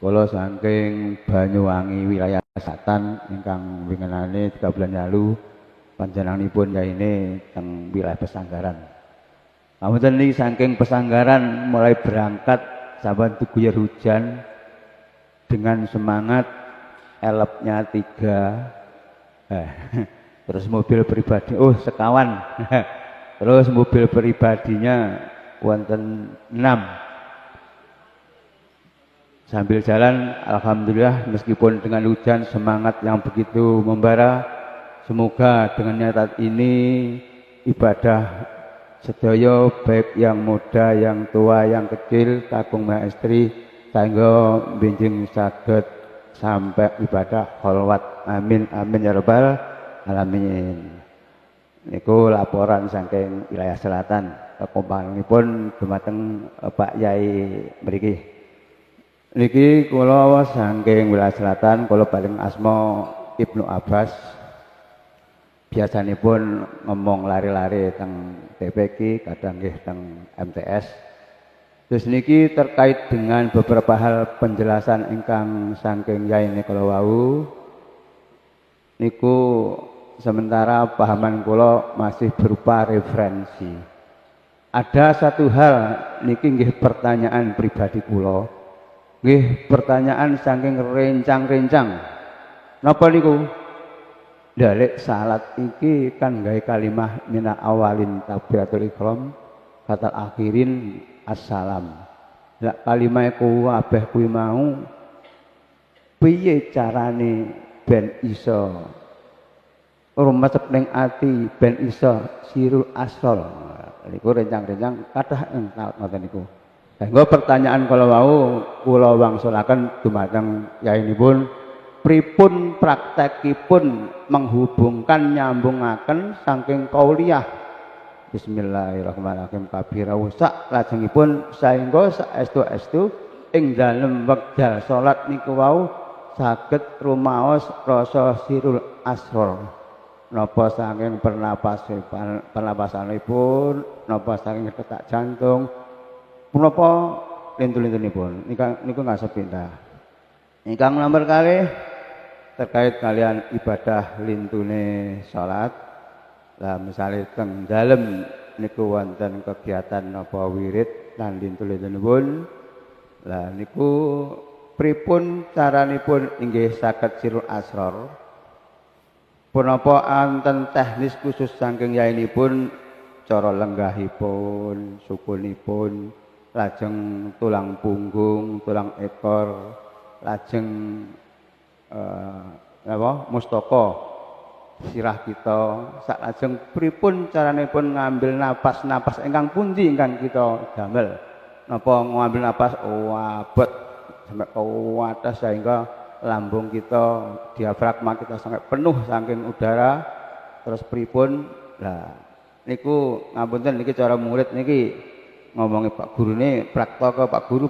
Kula saking Banyuwangi wilayah Selatan ingkang winginane 3 bulan lalu panjenenganipun yaine teng wilayah Pesanggaran. Kamutan niki saking Pesanggaran mulai berangkat saban diguyur hujan dengan semangat elopnya 3 terus mobil pribadi sekawan terus mobil pribadinya wonten 6. Sambil jalan, alhamdulillah meskipun dengan hujan semangat yang begitu membara, semoga dengan niat ini ibadah sedaya baik yang muda, yang tua, yang kecil, kakung maestri sehingga benjing saged sampai ibadah kholwat. Amin amin ya rabbal alamin. Niku laporan saking wilayah selatan. Kekompanipun dumateng Pak Yai mriki. Niki kula saking wilayah selatan, kula paling asma Ibnu Abbas. Biasanipun ngomong lari-lari teng TPQ, kadang nggih teng MTS. Terus niki terkait dengan beberapa hal penjelasan ingkang saking yaine kula wau. Niku sementara pahaman kula masih berupa referensi. Ada satu hal niki nggih pertanyaan pribadi kula. Nggih pertanyaan saking rencang-rencang. Napa niku? Dalek salat iki kan gawe kalimah mina awalin takbiratul ihram batal akhirin assalam. Lah kalimah iku kabeh kuwi mau piye carane ben iso rumetep ning ati ben iso sirul asrol. Niku rencang-rencang kathah ngoten niku. Sehingga pertanyaan kalau mau kula wangsulaken dumateng yainipun pripun praktekipun menghubungkan nyambungaken saking qauliyah bismillahirrahmanirrahim kabira sak lajengipun sehingga saestu-estu ing dalem wekdal salat niku wau saged rumaos rasa sirul asrar napa saking pernapasanipun napa saking detak jantung punapa lintu-lintunipun niku ngasep pindah. Ingkang nomor kalih terkait kalian ibadah lintune salat. Lah misale teng dalem niku wonten kegiatan napa wirid lan lintu-lintunipun. Lah niku pripun caranipun inggih saged sirul asrar. Punapa anten teknis khusus saking yainipun cara lenggahipun, sukunipun lajeng tulang punggung, tulang ekor, lajeng mustaka sirah kita, sak lajeng pripun caranipun ngambil napas ingkang pundi ingkang kita damel. Napa ngambil napas abot sampai kuwat sehingga lambung kita, diafragma kita sampai penuh saking udara. Terus pripun? Lah niku ngapunten niki cara murid niki ngomongi Pak Guru ini praktaka Pak Guru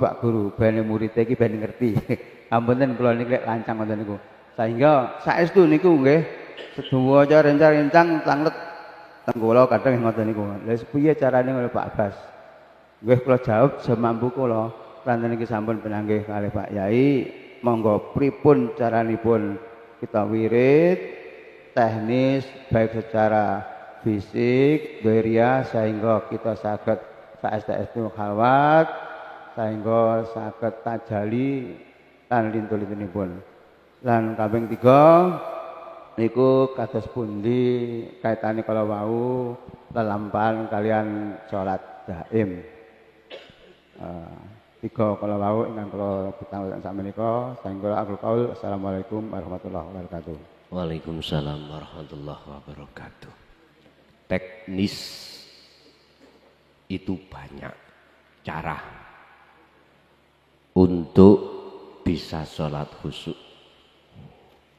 bene murid iki ben ngerti. Ampun kula niki lancang ngoten niku. Sehingga saestu niku nggih sedaya rencang-rencang tanglet teng kula kadang ngoten niku. Lha piye carane ngono Pak Abbas? Nggih kula jawab semampu kula. Ranten niki sampun pinanggih kalih Pak Yai. Monggo pripun caranipun kita wirid teknis baik secara fisik, dohiriyah sehingga kita saged saestu khalwat sehingga saged tajali lan lintu-lintunipun. Lan kaping 3 niku kados pundi kaitane kala wau lelampahan kalian salat daim. 3 kala wau ingkang kula pitanggih sakmenika sehingga akhir qaul assalamualaikum warahmatullahi wabarakatuh. Waalaikumsalam warahmatullahi wabarakatuh. Teknis itu banyak cara untuk bisa sholat khusyuk,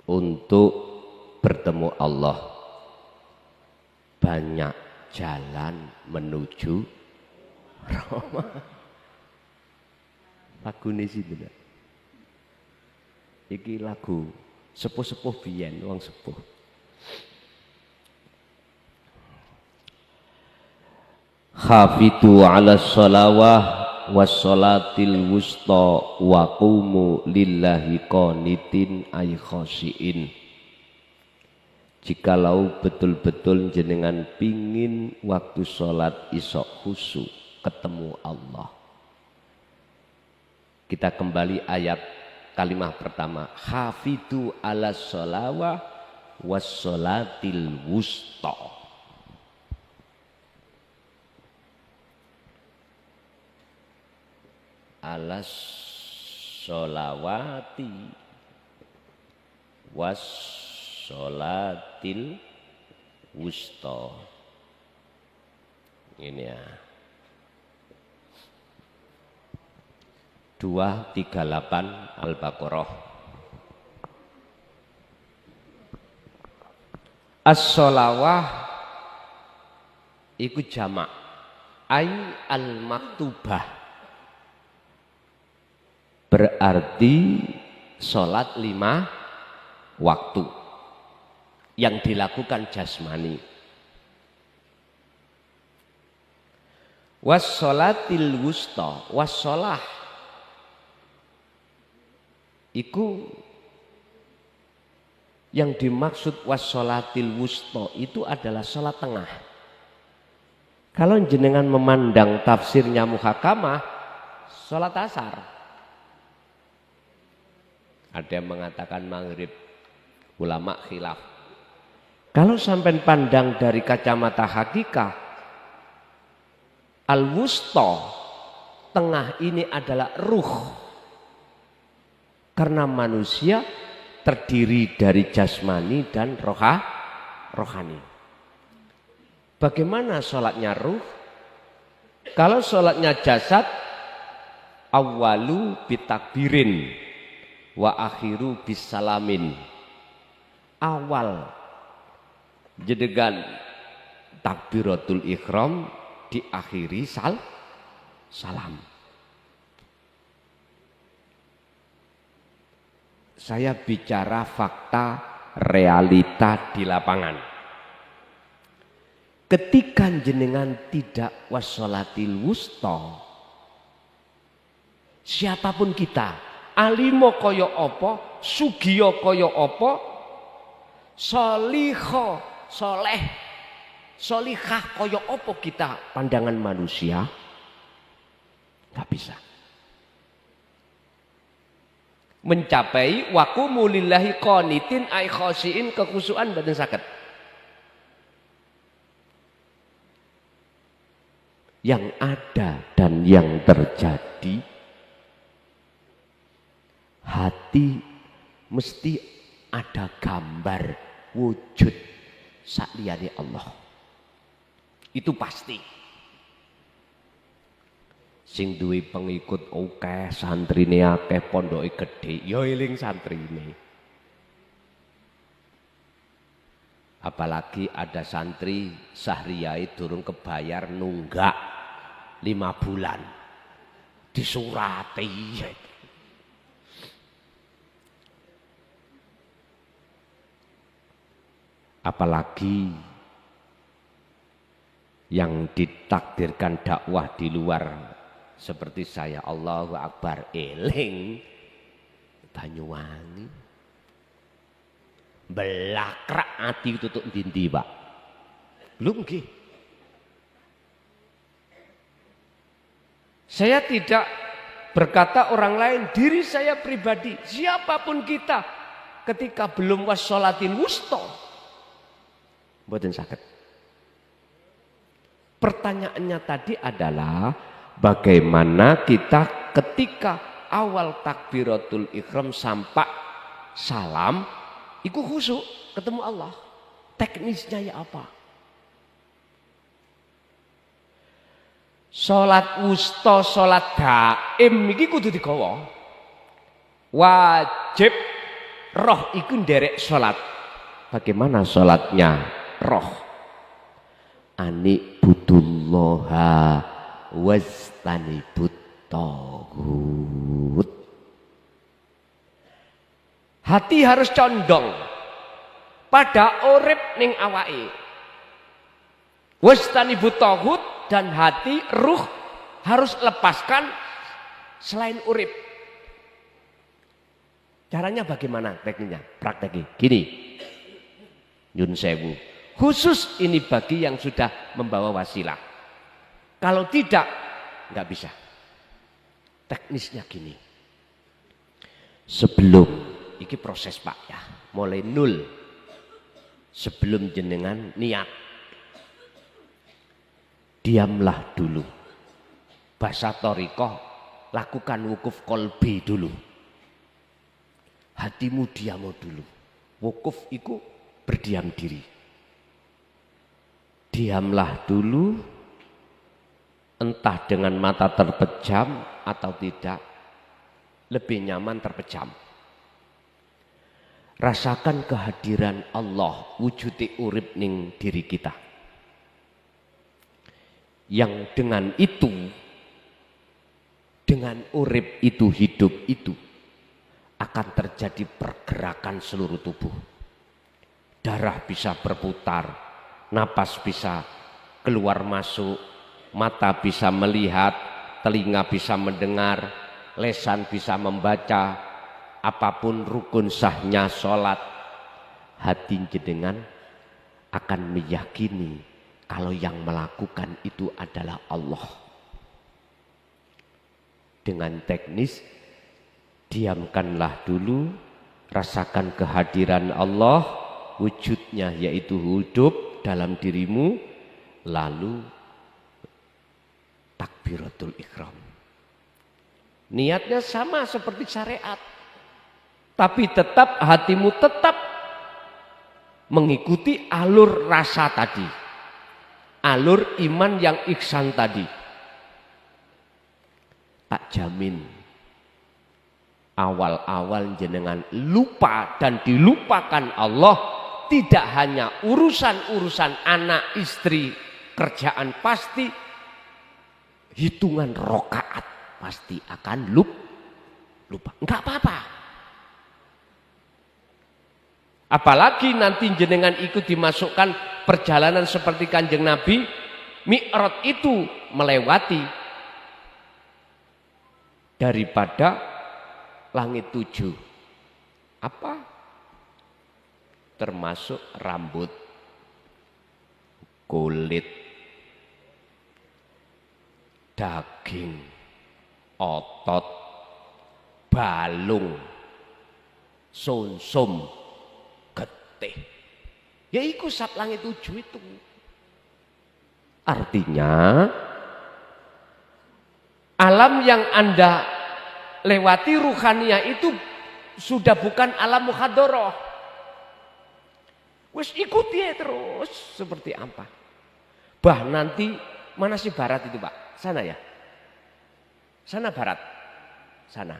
untuk bertemu Allah. Banyak jalan menuju Roma. Lagu ini sih tidak. Iki lagu sepuh-sepuh biyen wong sepuh. Hafidhu ala sholawah wassolatil wusta wa qumu lillahi qanitin ay khosyiin. Jikalau betul-betul jenengan pingin waktu sholat isok khusyuk ketemu Allah. Kita kembali ayat kalimat pertama, hafidu ala sholawah wassolatil wusta. Ala sholawati wassolatil wusta. Ini ya. 238 Al-Baqarah. As-sholawah iku jamak ay al-maktubah, berarti sholat 5 waktu yang dilakukan jasmani. Was-sholatil wusta, was-sholah iku yang dimaksud was-sholatil wusta itu adalah sholat tengah. Kalau jenengan memandang tafsirnya muhakamah, sholat asar. Ada yang mengatakan maghrib, ulama khilaf. Kalau sampai pandang dari kacamata hakikah, al-wusta, tengah ini adalah ruh. Karena manusia terdiri dari jasmani dan rohani. Bagaimana sholatnya ruh? Kalau sholatnya jasad, awalu bitakbirin wa akhiru bisalamin. Awal jedegan takbiratul ihram, diakhiri salam. Saya bicara fakta realita di lapangan. Ketika jenengan tidak wassolatil wusta, siapapun kita, alimo koyo opo, sugiyo koyo opo, soliho, soleh, solihah koyo opo kita, pandangan manusia nggak bisa mencapai waqumu lillahi qanitin ay khosyiin, kekhusyuan dan sakit. Yang ada dan yang terjadi, hati mesti ada gambar wujud sakliyane Allah. Itu pasti. Sing duwe pengikut akeh, santrine akeh, pondoke gedhe, ya eling santrine. Apalagi ada santri sahriyai durung kebayar nunggak 5 bulan. Disurati. Apalagi yang ditakdirkan dakwah di luar seperti saya, Allahu Akbar, eling Banyuwangi belakrak ati tutuk dindi Pak. Belum nggih. Saya tidak berkata orang lain, diri saya pribadi, siapapun kita ketika belum wassolatil wusta mboten saged. Pertanyaannya tadi adalah bagaimana kita ketika awal takbiratul ihram sampai salam iku khusyuk ketemu Allah. Teknisnya ya apa? Salat wusta, salat daim iki kudu digawa. Wajib roh iku nderek salat. Bagaimana salatnya roh? Ani budullaha wastanibut taghut. Hati harus condong pada urip ning awake. Wastanibut taghut, dan hati ruh harus lepaskan selain urip. Caranya bagaimana tekniknya? Prakteknya gini. Nyun sewu. Khusus ini bagi yang sudah membawa wasilah. Kalau tidak, nggak bisa. Teknisnya gini. Sebelum, ini proses Pak ya, mulai nol. Sebelum jenengan niat. Diamlah dulu. Bahasa Thariqah, lakukan wukuf kolbi dulu. Hatimu diam dulu. Wukuf itu berdiam diri. Diamlah dulu, entah dengan mata terpejam atau tidak, lebih nyaman terpejam. Rasakan kehadiran Allah, wujudi urip ning diri kita. Yang dengan itu, dengan urip itu, hidup itu, akan terjadi pergerakan seluruh tubuh. Darah bisa berputar, napas bisa keluar masuk, mata bisa melihat, telinga bisa mendengar, lesan bisa membaca, apapun rukun sahnya sholat. Hati jenengan akan meyakini kalau yang melakukan itu adalah Allah. Dengan teknis, diamkanlah dulu, rasakan kehadiran Allah, wujudnya yaitu hidup dalam dirimu, lalu takbiratul ihram. Niatnya sama seperti syariat, tapi tetap hatimu tetap mengikuti alur rasa tadi, alur iman yang ihsan tadi. Tak jamin awal-awal jenengan lupa dan dilupakan Allah, tidak hanya urusan-urusan anak, istri, kerjaan, pasti hitungan rokaat pasti akan lupa. Enggak apa-apa. Apalagi nanti jenengan ikut dimasukkan perjalanan seperti Kanjeng Nabi, Mi'raj itu melewati daripada langit 7. Apa? Termasuk rambut, kulit, daging, otot, balung, sumsum, getih. Ya iku sak langit 7 itu. Artinya alam yang Anda lewati ruhaniyah itu sudah bukan alam muhadharah. Wis ikuti terus seperti apa. Bah nanti mana sih barat itu Pak? Sana ya? Sana barat? Sana.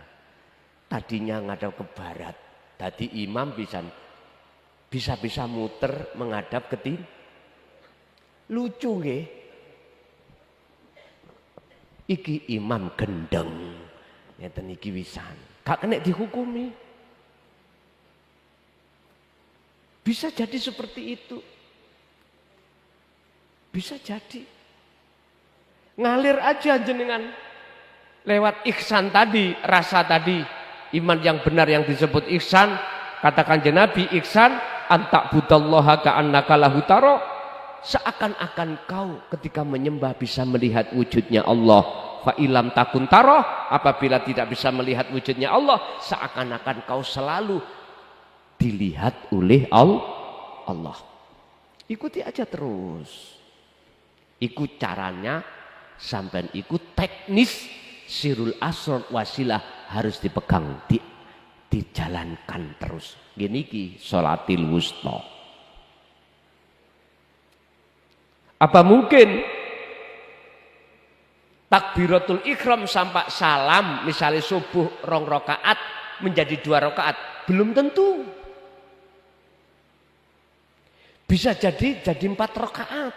Tadinya ngadap ke barat. Tadi imam bisa muter menghadap ke timur. Lucu nggih. Iki imam gendeng. Ngeten iki wisan. Gak kena dihukumi. Bisa jadi seperti itu. Bisa jadi. Ngalir aja jenengan. Lewat ihsan tadi, rasa tadi. Iman yang benar yang disebut ihsan. Katakan Nabi, ihsan antak budallaha ka'annaka lahu tara. Seakan-akan kau ketika menyembah bisa melihat wujudnya Allah. Fa ilam takun tara, apabila tidak bisa melihat wujudnya Allah, seakan-akan kau selalu dilihat oleh Allah. Ikuti aja terus. Ikut caranya, sampai ikut teknis sirul asrar wasilah harus dipegang, dijalankan terus. Gini ki sholatil wusta. Apa mungkin takbiratul ihram sampai salam misalnya subuh 2 rakaat menjadi 2 rakaat? Belum tentu. Bisa jadi 4 rakaat.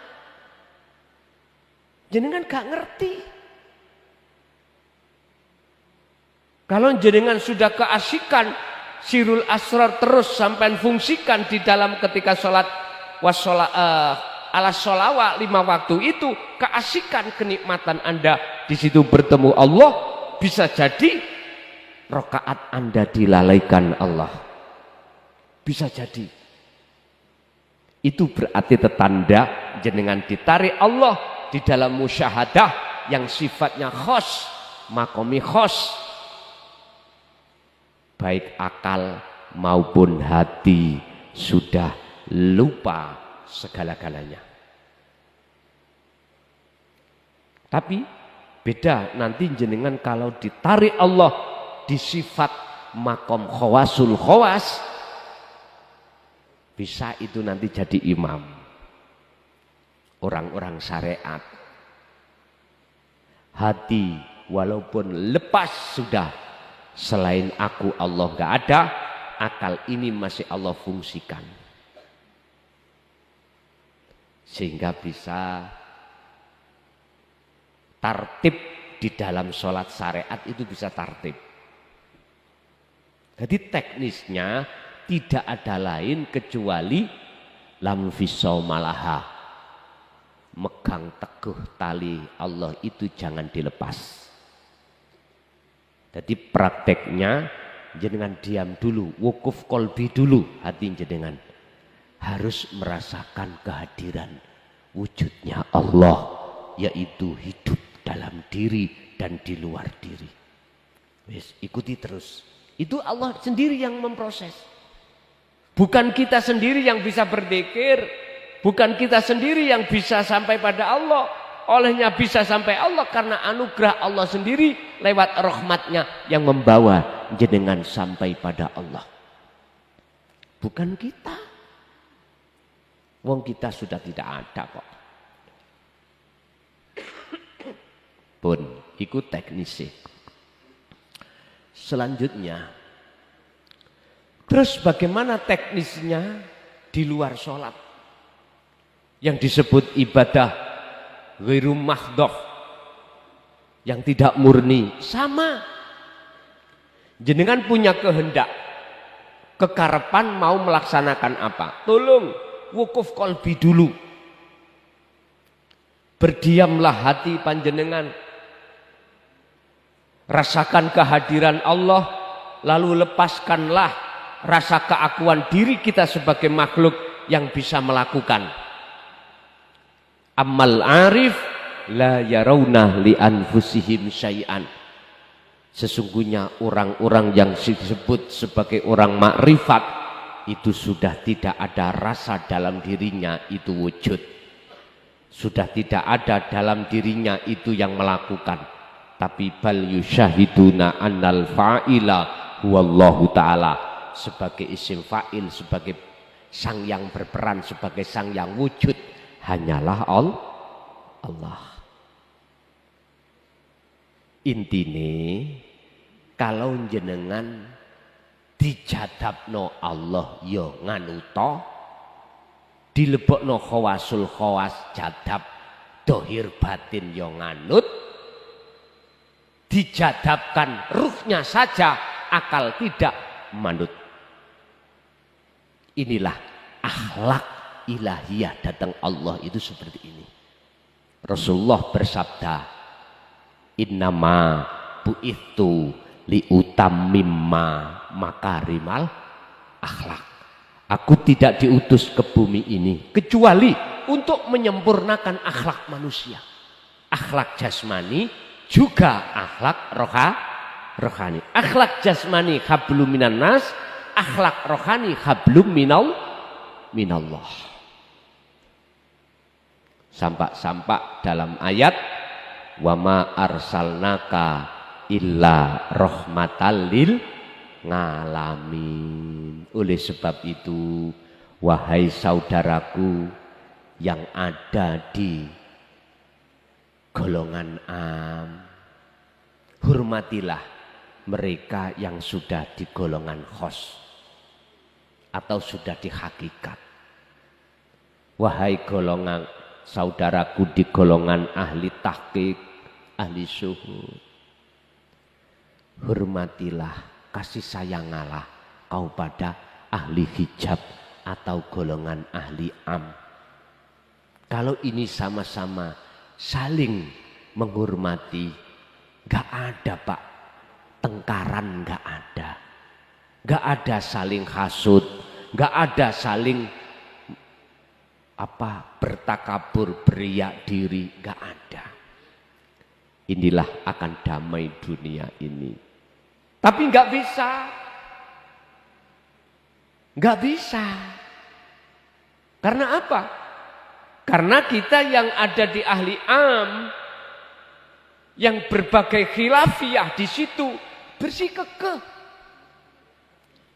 Jenengan gak ngerti. Kalau jenengan sudah keasikan sirul asrar terus sampai fungsikan di dalam ketika sholat ala sholawat 5 waktu itu, keasikan kenikmatan Anda di situ bertemu Allah, bisa jadi rakaat Anda dilalaikan Allah. Bisa jadi. Itu berarti tetanda jenengan ditarik Allah di dalam musyahadah yang sifatnya khos, makomi khos. Baik akal maupun hati sudah lupa segala-galanya. Tapi beda nanti jenengan kalau ditarik Allah di sifat makom khawasul khawas, bisa itu nanti jadi imam orang-orang syariat. Hati walaupun lepas sudah, selain aku Allah gak ada, akal ini masih Allah fungsikan. Sehingga bisa tartib di dalam sholat syariat itu bisa tartib. Jadi teknisnya tidak ada lain kecuali lam malaha, megang teguh tali Allah itu jangan dilepas. Jadi prakteknya jenengan diam dulu, wukuf kolbi dulu, hati jenengan harus merasakan kehadiran wujudnya Allah, yaitu hidup dalam diri dan di luar diri. Wes, ikuti terus. Itu Allah sendiri yang memproses. Bukan kita sendiri yang bisa berzikir, bukan kita sendiri yang bisa sampai pada Allah. Olehnya bisa sampai Allah karena anugerah Allah sendiri lewat rahmatnya yang membawa jenengan sampai pada Allah. Bukan kita. Wong kita sudah tidak ada kok. Pun ikut teknisi. Selanjutnya, terus bagaimana teknisnya di luar sholat yang disebut ibadah ghairu mahdhah, yang tidak murni? Sama, jenengan punya kehendak, kekarepan mau melaksanakan apa, tolong wukuf kolbi dulu, berdiamlah hati panjenengan, rasakan kehadiran Allah, lalu lepaskanlah rasa keakuan diri kita sebagai makhluk yang bisa melakukan. Amal arif la yarawna li anfusihim syai'an. Sesungguhnya orang-orang yang disebut sebagai orang makrifat itu sudah tidak ada rasa dalam dirinya itu wujud. Sudah tidak ada dalam dirinya itu yang melakukan. Tapi bal yusyahiduna annal fa'ila huwallahu ta'ala, sebagai isim fa'il, sebagai sang yang berperan, sebagai sang yang wujud hanyalah Allah. Intine kalau jenengan dijadabno Allah ya nganuta, dilebokno khawasul khawas jadab dohir batin ya nganut, dijadabkan ruhnya saja akal tidak manut. Inilah akhlak ilahiyah datang Allah itu seperti ini. Rasulullah bersabda, innama bu'ithu liutammimma makarimal akhlak. Aku tidak diutus ke bumi ini kecuali untuk menyempurnakan akhlak manusia, akhlak jasmani juga akhlak rohani. Akhlak jasmani hablum minan nas, akhlak rohani hablum minallah. Sampak-sampak dalam ayat wa ma arsalnaka illa rahmatal lil ngalamin. Oleh sebab itu, wahai saudaraku yang ada di golongan am, hormatilah mereka yang sudah di golongan khos atau sudah di hakikat. Wahai golongan saudaraku di golongan ahli tahqiq, ahli syuhud, hormatilah, kasih sayangalah kau pada ahli hijab atau golongan ahli am. Kalau ini sama-sama saling menghormati. Gak ada Pak, tengkaran gak ada. Gak ada saling hasut, gak ada saling bertakabur, beriak diri, gak ada. Inilah akan damai dunia ini. Tapi gak bisa. Gak bisa. Karena apa? Karena kita yang ada di ahli am, yang berbagai khilafiyah di situ bersikukuh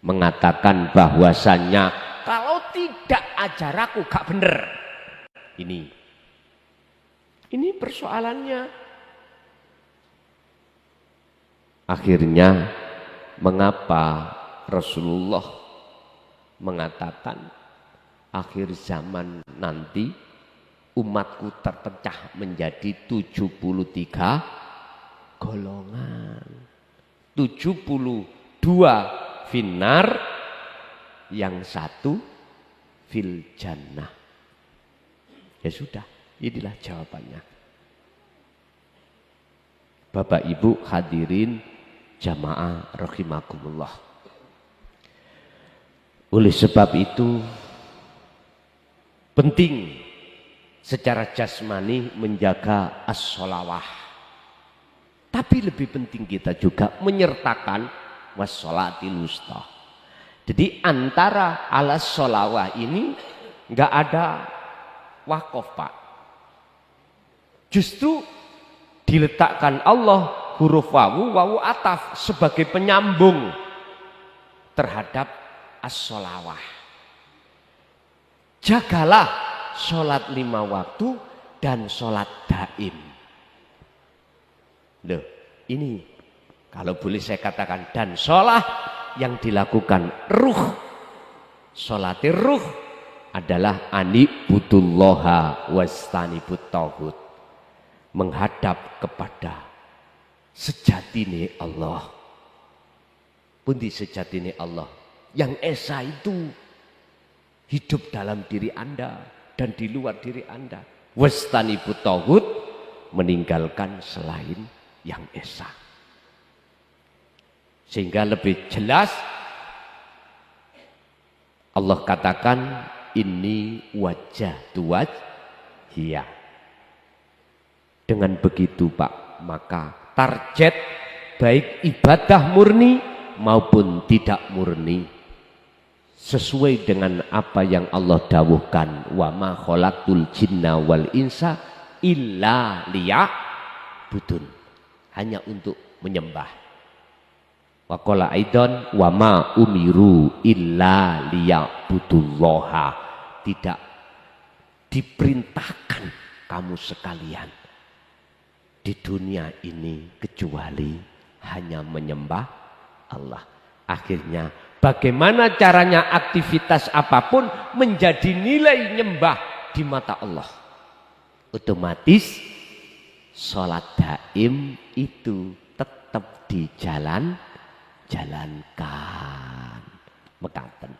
mengatakan bahwasannya kalau tidak ajaranku gak bener. Ini persoalannya. Akhirnya mengapa Rasulullah mengatakan akhir zaman nanti umatku terpecah menjadi 73 golongan. 72 finnar, yang satu fil jannah. Ya sudah, inilah jawabannya. Bapak Ibu hadirin jamaah rahimakumullah. Oleh sebab itu penting secara jasmani menjaga as-sholawah. Tapi lebih penting kita juga menyertakan was-sholatil wusta. Jadi antara alas sholawah ini nggak ada wakaf Pak. Justru diletakkan Allah huruf wawu ataf sebagai penyambung terhadap as-sholawah. Jagalah sholat 5 waktu dan sholat daim. Loh, ini kalau boleh saya katakan, dan sholat yang dilakukan ruh. Sholatir ruh adalah anibudullaha wastanibut tauhid, menghadap kepada sejatine Allah. Pundi sejatine Allah? Yang esa itu hidup dalam diri Anda dan di luar diri Anda. Wastanibut tauhid, meninggalkan selain yang esa. Sehingga lebih jelas Allah katakan ini wajah wajhiya. Dengan begitu Pak, maka target baik ibadah murni maupun tidak murni sesuai dengan apa yang Allah dawuhkan, wa ma khalaqtul jinna wal insa illa liya'budun, hanya untuk menyembah. Wa qala aidan wa ma umiru illa liya'budullaha, tidak diperintahkan kamu sekalian di dunia ini kecuali hanya menyembah Allah. Akhirnya bagaimana caranya aktivitas apapun menjadi nilai nyembah di mata Allah. Otomatis sholat daim itu tetap dijalankan. Mekaten.